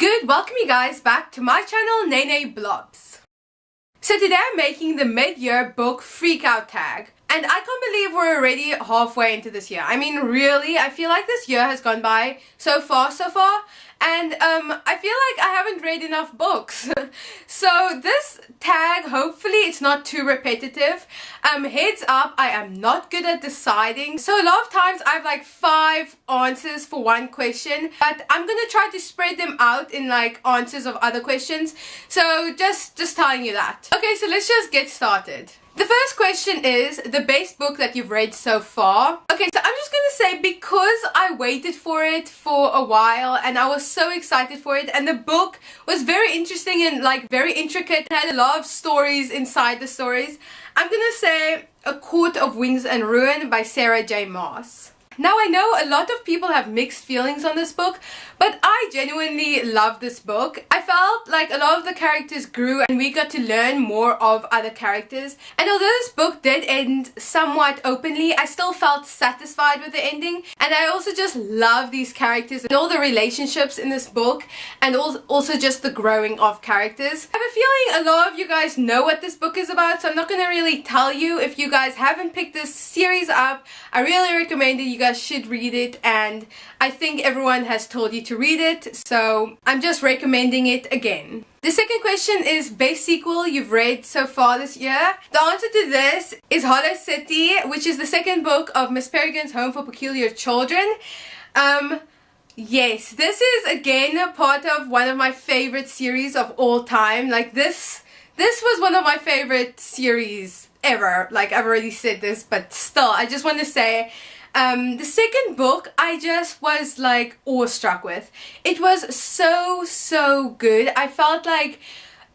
Good, welcome you guys back to my channel, Nene Blobs. So today I'm making the mid-year book freakout tag. And I can't believe we're already halfway into this year. I mean, really, I feel like this year has gone by so far. And I feel like I haven't read enough books. So this tag, hopefully it's not too repetitive. Heads up, I am not good at deciding. So a lot of times I have like 5 answers for one question. But I'm gonna try to spread them out in like answers of other questions. So just telling you that. Okay, so let's just get started. The first question is the best book that you've read so far. Okay, so I'm just going to say because I waited for it for a while and I was so excited for it, and the book was very interesting and like very intricate, had a lot of stories inside the stories. I'm going to say A Court of Wings and Ruin by Sarah J. Maas. Now I know a lot of people have mixed feelings on this book, but I genuinely love this book. I felt like a lot of the characters grew and we got to learn more of other characters. And although this book did end somewhat openly, I still felt satisfied with the ending. And I also just love these characters and all the relationships in this book, and also just the growing of characters. I have a feeling a lot of you guys know what this book is about, so I'm not going to really tell you. If you guys haven't picked this series up, I really recommend it. You guys should read it, and I think everyone has told you to read it, so I'm just recommending it again. The second question is best sequel you've read so far this year. The answer to this is Hollow City, which is the second book of Miss Peregrine's Home for Peculiar Children. Yes, this is again a part of one of my favorite series of all time. Like this was one of my favorite series ever. Like, I've already said this, but still, I just want to say the second book I just was like awestruck with. It was so good. I felt like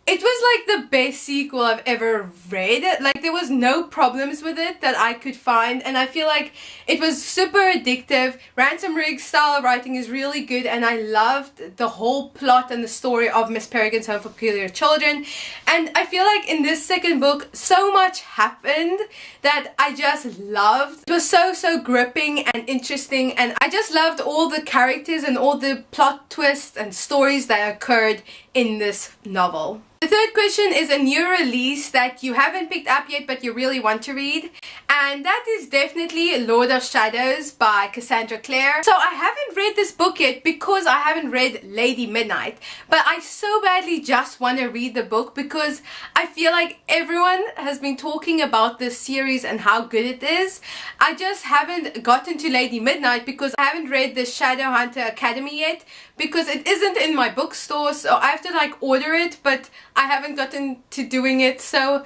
it was like the best sequel I've ever read. Like, there was no problems with it that I could find, and I feel like it was super addictive. Ransom Riggs' style of writing is really good, and I loved the whole plot and the story of Miss Peregrine's Home for Peculiar Children. And I feel like in this second book so much happened that I just loved. It was so gripping and interesting, and I just loved all the characters and all the plot twists and stories that occurred in this novel. The third question is a new release that you haven't picked up yet but you really want to read, and that is definitely Lord of Shadows by Cassandra Clare. So I haven't read this book yet because I haven't read Lady Midnight, but I so badly just want to read the book because I feel like everyone has been talking about this series and how good it is. I just haven't gotten to Lady Midnight because I haven't read the Shadowhunter Academy yet, because it isn't in my bookstore, so I have to like order it, but I haven't gotten to doing it. So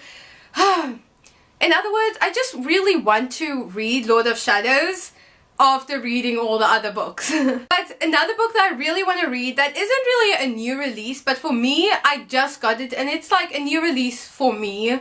in other words, I just really want to read Lord of Shadows after reading all the other books. But another book that I really want to read that isn't really a new release, but for me, I just got it and it's like a new release for me,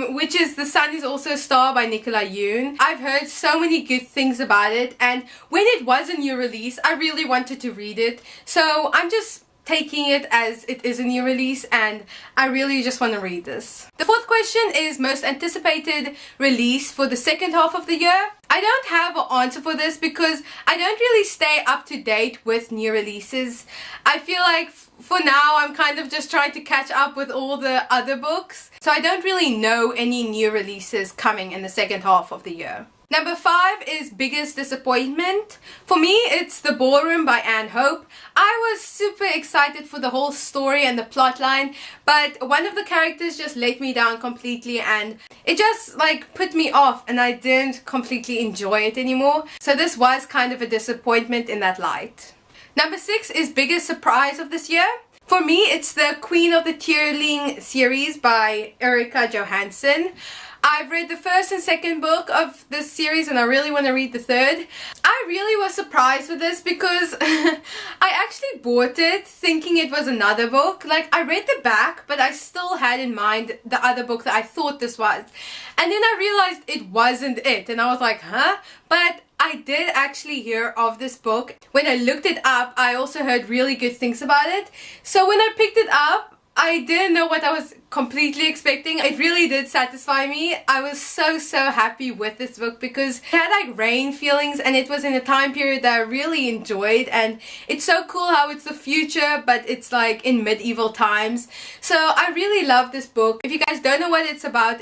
which is The Sun Is Also a Star by Nicola Yoon. I've heard so many good things about it, and when it was a new release, I really wanted to read it. So I'm just taking it as it is a new release, and I really just want to read this. The fourth question is most anticipated release for the second half of the year. I don't have an answer for this because I don't really stay up to date with new releases. I feel like for now I'm kind of just trying to catch up with all the other books, so I don't really know any new releases coming in the second half of the year. Number 5 is biggest disappointment. For me, it's The Ballroom by Anne Hope. I was super excited for the whole story and the plot line, but one of the characters just let me down completely, and it just like put me off, and I didn't completely enjoy it anymore. So this was kind of a disappointment in that light. Number 6 is biggest surprise of this year. For me, it's the Queen of the Tearling series by Erika Johansson. I've read the first and second book of this series and I really want to read the third. I really was surprised with this because I actually bought it thinking it was another book. Like, I read the back, but I still had in mind the other book that I thought this was. And then I realized it wasn't it, and I was like, huh? But I did actually hear of this book. When I looked it up, I also heard really good things about it. So when I picked it up, I didn't know what I was completely expecting. It really did satisfy me. I was so happy with this book because it had like rain feelings, and it was in a time period that I really enjoyed, and it's so cool how it's the future but it's like in medieval times. So I really love this book. If you guys don't know what it's about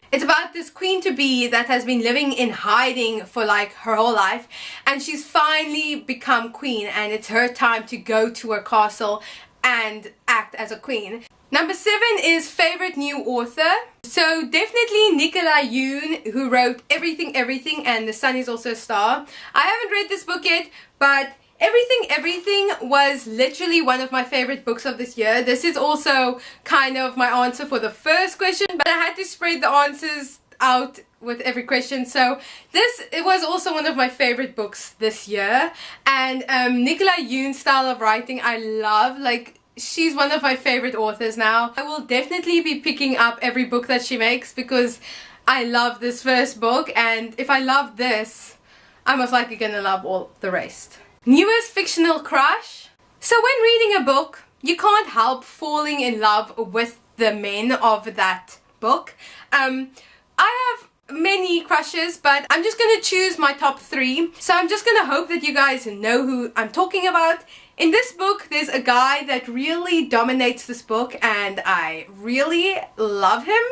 this queen-to-be that has been living in hiding for like her whole life, and she's finally become queen, and it's her time to go to her castle and act as a queen. Number 7 is favorite new author. So definitely Nicola Yoon, who wrote Everything Everything and The Sun Is Also a Star. I haven't read this book yet, but Everything was literally one of my favorite books of this year. This is also kind of my answer for the first question, but I had to spread the answers out with every question. So it was also one of my favorite books this year. And Nicola Yoon's style of writing I love. Like, she's one of my favorite authors now. I will definitely be picking up every book that she makes because I love this first book, and if I love this, I'm most likely gonna love all the rest. Newest fictional crush. So when reading a book, you can't help falling in love with the men of that book. I have many crushes, but I'm just gonna choose my top 3. So I'm just gonna hope that you guys know who I'm talking about. In this book, there's a guy that really dominates this book, and I really love him.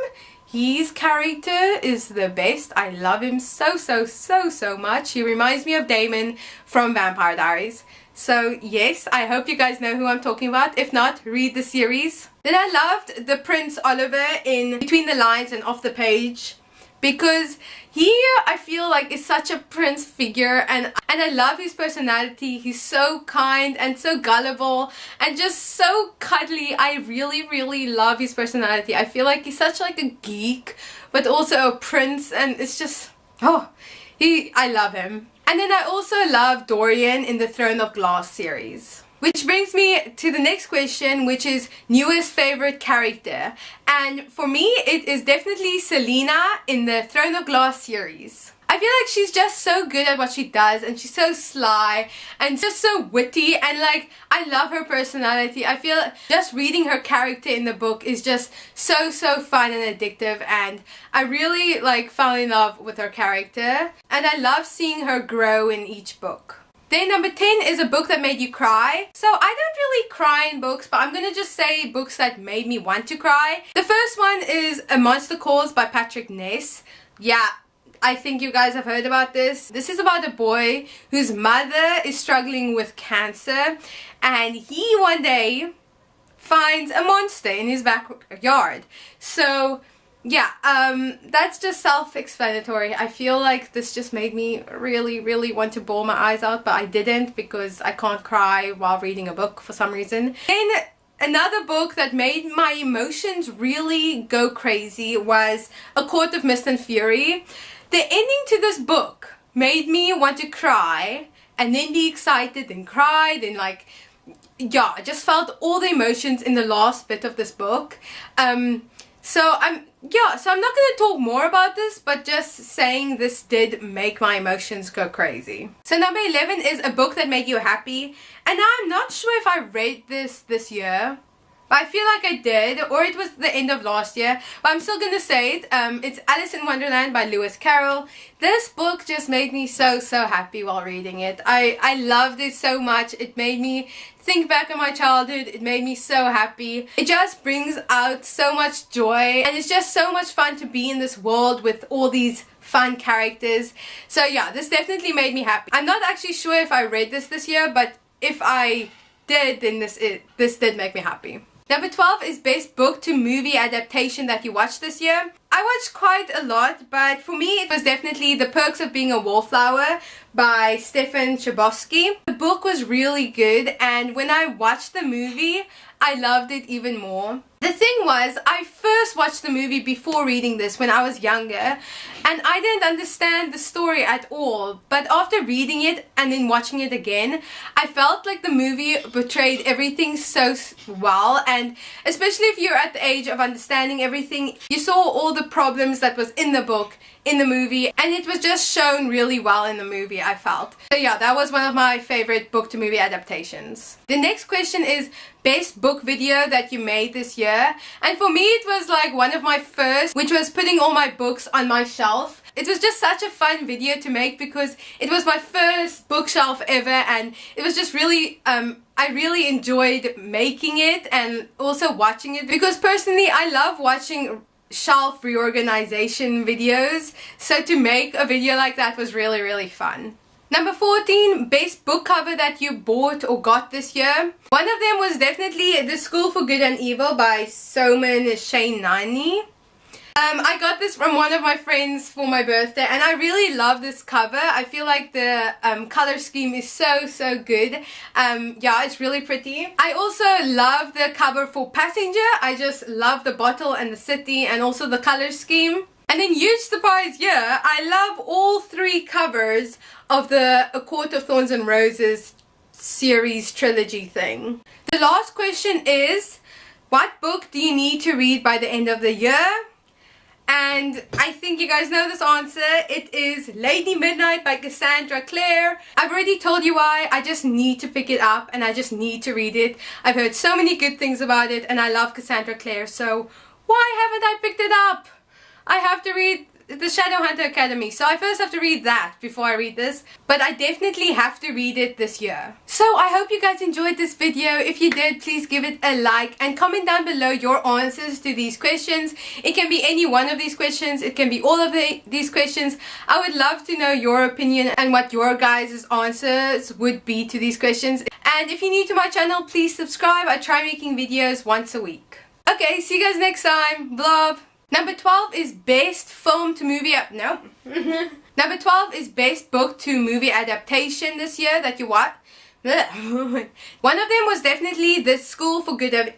His character is the best. I love him so much. He reminds me of Damon from Vampire Diaries. So yes, I hope you guys know who I'm talking about. If not, read the series. Then I loved the Prince Oliver in Between the Lines and Off the Page, because he, I feel like, is such a prince figure, and I love his personality. He's so kind and so gullible and just so cuddly. I really love his personality. I feel like he's such like a geek but also a prince, and it's just, I love him. And then I also love Dorian in the Throne of Glass series. Which brings me to the next question, which is newest favorite character. And for me, it is definitely Selena in the Throne of Glass series. I feel like she's just so good at what she does, and she's so sly and just so witty, and like, I love her personality. I feel just reading her character in the book is just so fun and addictive, and I really like fell in love with her character, and I love seeing her grow in each book. Then number 10 is a book that made you cry. So I don't really cry in books, but I'm gonna just say books that made me want to cry. The first one is A Monster Calls by Patrick Ness. Yeah, I think you guys have heard about this. This is about a boy whose mother is struggling with cancer, and he one day finds a monster in his backyard. So yeah, that's just self-explanatory. I feel like this just made me really want to bawl my eyes out, but I didn't because I can't cry while reading a book for some reason. Then another book that made my emotions really go crazy was A Court of Mist and Fury. The ending to this book made me want to cry and then be excited and cried, and like, yeah, I just felt all the emotions in the last bit of this book. So I'm not going to talk more about this, but just saying this did make my emotions go crazy. So number 11 is a book that made you happy, and I'm not sure if I read this year, but I feel like I did, or it was the end of last year, but I'm still going to say it. It's Alice in Wonderland by Lewis Carroll. This book just made me so happy while reading it. I loved it so much. It made me think back on my childhood. It made me so happy. It just brings out so much joy, and it's just so much fun to be in this world with all these fun characters. So yeah, this definitely made me happy. I'm not actually sure if I read this year, but if I did, then this did make me happy. Number 12 is best book to movie adaptation that you watched this year. I watched quite a lot, but for me it was definitely The Perks of Being a Wallflower by Stefan Chbosky. The book was really good, and when I watched the movie, I loved it even more. The thing was, I first watched the movie before reading this when I was younger, and I didn't understand the story at all. But after reading it and then watching it again, I felt like the movie portrayed everything so well, and especially if you're at the age of understanding everything, you saw all the the problems that was in the book in the movie, and it was just shown really well in the movie, I felt. So yeah, that was one of my favorite book to movie adaptations. The next question is best book video that you made this year, and for me it was like one of my first, which was putting all my books on my shelf. It was just such a fun video to make because it was my first bookshelf ever, and it was just really I really enjoyed making it and also watching it, because personally I love watching shelf reorganization videos, so to make a video like that was really fun. Number 14, best book cover that you bought or got this year. One of them was definitely The School for Good and Evil by Soman Shainani. I got this from one of my friends for my birthday, and I really love this cover. I feel like the color scheme is so good. Yeah, it's really pretty. I also love the cover for Passenger. I just love the bottle and the city and also the color scheme. And then huge surprise here, I love all three covers of the A Court of Thorns and Roses series trilogy thing. The last question is, what book do you need to read by the end of the year? And I think you guys know this answer. It is Lady Midnight by Cassandra Clare. I've already told you why. I just need to pick it up and I just need to read it. I've heard so many good things about it and I love Cassandra Clare, so why haven't I picked it up? I have to read the Shadowhunter Academy, so I first have to read that before I read this, but I definitely have to read it this year. So I hope you guys enjoyed this video. If you did, please give it a like and comment down below your answers to these questions. It can be any one of these questions, it can be all of these questions. I would love to know your opinion and what your guys' answers would be to these questions. And if you're new to my channel, please subscribe. I try making videos once a week. Okay, see you guys next time. Blob. Number 12 is best film to movie Number 12 is best book to movie adaptation this year that you watch. One of them was definitely The School for Good